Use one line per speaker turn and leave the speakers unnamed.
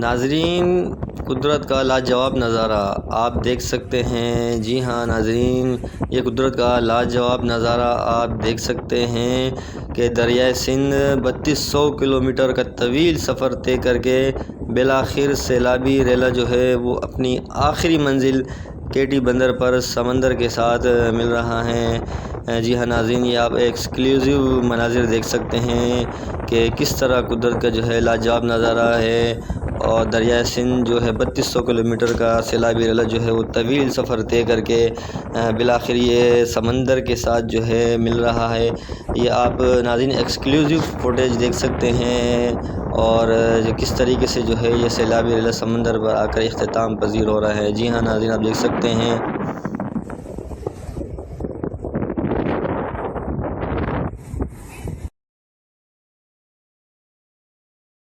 ناظرین، قدرت کا لاجواب نظارہ آپ دیکھ سکتے ہیں۔ جی ہاں ناظرین، یہ قدرت کا لاجواب نظارہ آپ دیکھ سکتے ہیں کہ دریائے سندھ 3200 کلومیٹر کا طویل سفر طے کر کے بالآخر سیلابی ریلا جو ہے وہ اپنی آخری منزل کے ٹی بندر پر سمندر کے ساتھ مل رہا ہے۔ جی ہاں ناظرین، یہ آپ ایکسکلوزیو مناظر دیکھ سکتے ہیں کہ کس طرح قدرت کا جو ہے لاجواب نظارہ ہے، اور دریائے سندھ جو ہے 3200 کلومیٹر کا سیلابی ریلا جو ہے وہ طویل سفر طے کر کے بالآخر یہ سمندر کے ساتھ جو ہے مل رہا ہے۔ یہ آپ ناظرین ایکسکلوزیو فوٹیج دیکھ سکتے ہیں، اور کس طریقے سے جو ہے یہ سیلابی ریلا سمندر پر آ کر اختتام پذیر ہو رہا ہے۔ جی ہاں ناظرین، آپ دیکھ سکتے ہیں